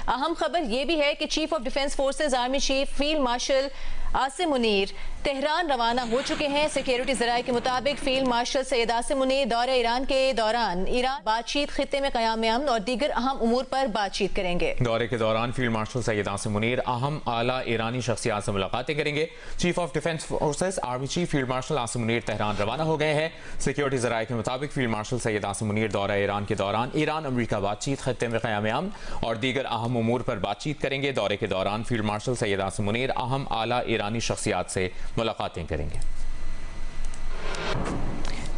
अहम खबर यह भी है कि chief of defence forces army chief field marshal Asim Munir Tehran रवाना हो चुके हैं। सिक्योरिटी जराये के मुताबिक फील्ड मार्शल सैयद आसिम मुनीर दौरे ईरान के दौरान ईरान बातचीत, खित्ते में क़याम अमन और दीगर अहम उमूर पर बातचीत करेंगे। दौरे के दौरान फील्ड मार्शल सैयद आसिम मुनीर अहम आला ईरानी शख्सियात से मुलाकातें करेंगे। Chief of defence forces army chief field marshal Asim Munir Tehran रवाना हो गए हैं। सिक्योरिटी जराये के मुताबिक फील्ड मार्शल सैयद आसिम मुनीर दौरा ईरान के दौरान ईरान अमरीका बातचीत, खित्ते में क़याम अमन और दीगर अहम उमूर पर बातचीत करेंगे। दौरे के दौरान फील्ड मार्शल सैयद आसिम मुनीर अहम आला ईरानी शख्सियात से मुलाकातें करेंगे।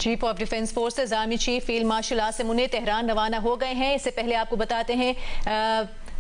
Chief of defence forces army chief field marshal Asim Munir Tehran रवाना हो गए हैं। इससे पहले आपको बताते हैं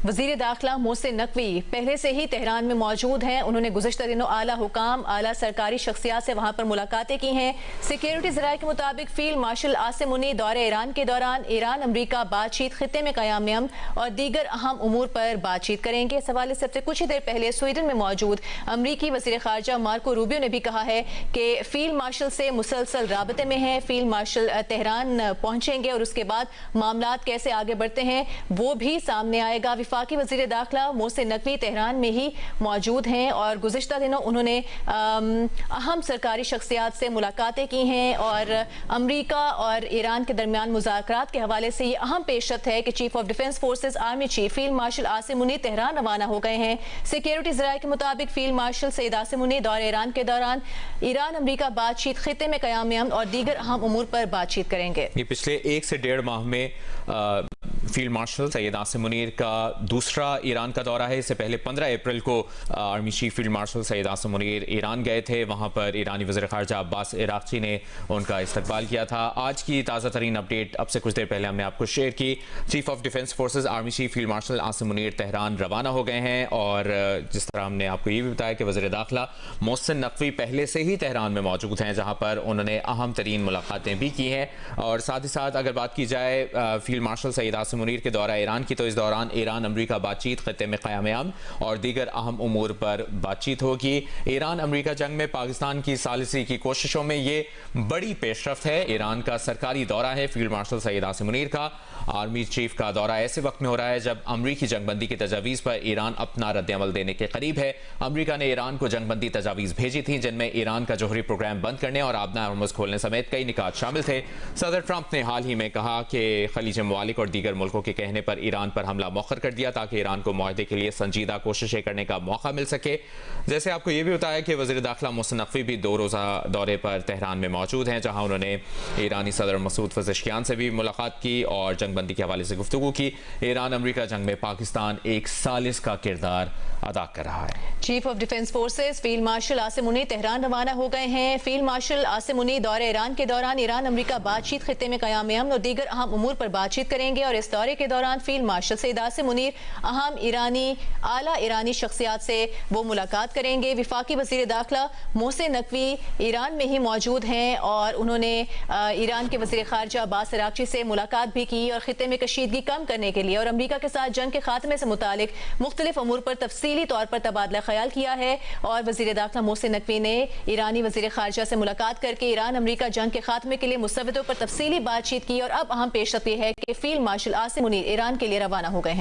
वजीर दाखिला मोहसिन नकवी पहले से ही तेहरान में मौजूद हैं। उन्होंने गुज़श्ता दिनों आला हुकाम, आला सरकारी शख्सियात से वहां पर मुलाकातें की हैं। सिक्योरिटी ज़राए के मुताबिक फील्ड मार्शल आसिम मुनीर दौरे ईरान के दौरान ईरान अमरीका बातचीत, खित्ते में क़याम अमन और दीगर अहम उमूर पर बातचीत करेंगे। इस हवाले से सबसे कुछ ही देर पहले स्वीडन में मौजूद अमरीकी वज़ीर ख़ारजा मार्को रूबियो ने भी कहा है कि फील्ड मार्शल से मुसलसल राबते में है। फील्ड मार्शल तेहरान पहुंचेंगे और उसके बाद मामलात कैसे आगे बढ़ते हैं वो भी सामने आएगा। वफाकी वज़ीर दाखिला मोहसिन नकवी तेहरान में ही मौजूद हैं और गुज़श्ता दिनों उन्होंने अहम सरकारी शख्सियात से मुलाकातें की हैं और अमरीका और ईरान के दरमियान मुज़ाकरात के हवाले से ये अहम पेशरफ्त है कि chief of defence forces army chief field marshal Asim Munir Tehran रवाना हो गए हैं। सिक्योरिटी ज़राए के मुताबिक फील्ड मार्शल सैयद आसिम मुनीर दौरे ईरान के दौरान ईरान अमरीका बातचीत, खित्ते में क़याम अमन और दीगर अहम उमूर पर बातचीत करेंगे। ये पिछले 1 से 1.5 माह में फील्ड मार्शल सैयद आसिम मुनीर का दूसरा ईरान का दौरा है। इससे पहले 15 अप्रैल को army chief field marshal Syed Asim Munir Iran गए थे। वहां पर ईरानी वज़ीर ख़ारजा अब्बास इराक़ची ने उनका इस्तकबाल किया था। आज की ताज़ा तरीन अपडेट अब से कुछ देर पहले हमने आपको शेयर की। Chief of defence forces army chief field marshal Asim Munir Tehran रवाना हो गए हैं और जिस तरह हमने आपको ये भी बताया कि वज़ीर दाखिला मोहसिन नकवी पहले से ही तेहरान में मौजूद हैं, जहाँ पर उन्होंने अहम तरीन मुलाकातें भी की हैं। और साथ ही साथ अगर बात की जाए फील्ड मार्शल सैयद आसिम मुनीर के दौरा ईरान की, तो इस दौरान ईरान अमरीका बातचीत, खित्ते में क़याम अमन और दीगर अहम उमूर पर बातचीत होगी। ईरान अमरीका जंग में पाकिस्तान की सालिसी की कोशिशों में ये बड़ी पेशरफ्त है। ईरान का सरकारी दौरा है फील्ड मार्शल सैयद आसिम मुनीर का। आर्मी चीफ का दौरा ऐसे वक्त में हो रहा है जब अमरीकी जंगबंदी की तजावीज़ पर ईरान अपना रद्द-ए-अमल देने के करीब है। अमरीका ने ईरान को जंगबंदी तजावीज़ भेजी थी, जिनमें ईरान का जोहरी प्रोग्राम बंद करने और आबना हॉर्मुज़ खोलने समेत कई निकात शामिल थे। सदर ट्रंप ने हाल ही में कहा कि खलीज ममालिक और दीगर मुल्कों के कहने पर ईरान पर हमला मौखर कर दिया ताकि ईरान को मुआहदे के लिए संजीदा कोशिशें करने का मौका मिल सके। जैसे आपको ये भी बताया कि वज़ीर दाखिला मोहसिन नकवी भी 2 रोज़ा दौरे पर तेहरान में मौजूद हैं, जहाँ उन्होंने ईरानी सदर मसूद पज़ेश्कियान से भी मुलाकात की और जंगबंदी के हवाले से गुफ्तगू की। ईरान अमरीका जंग में पाकिस्तान एक सालिस का किरदार अदा कर रहा है। Chief of defence forces field marshal Asim Munir Tehran रवाना हो गए हैं। फील्ड मार्शल आसिम मुनीर दौरे ईरान के दौरान ईरान अमरीका बातचीत, खित्ते में क़याम अमन और दीगर अहम उमूर पर बातचीत करेंगे और इस दौरे के दौरान फील्ड मार्शल सैयद आसिम मुनीर अहम आला ईरानी शख्सियात से वो मुलाकात करेंगे। वफाकी वज़ीर दाखिला मोहसिन नकवी ईरान में ही मौजूद हैं और उन्होंने ईरान के वज़ीर ख़ारजा अब्बास इराक़ची से मुलाकात भी की और खित्ते में कशीदगी कम करने के लिए और अमरीका के साथ जंग के खात्मे से मुतालिक मुख्तलिफ उमूर पर तफसीली तौर पर तबादला ख्याल किया है। और वज़ीर दाखिला मोहसिन नकवी ने ईरानी वज़ीर ख़ारजा से मुलाकात करके ईरान अमरीका जंग के खात्मे के लिए मुसव्वदों पर तफसीली बातचीत की और अब अहम पेशरफ्त यह है कि field marshal Asim Munir Iran के लिए रवाना हो गए हैं।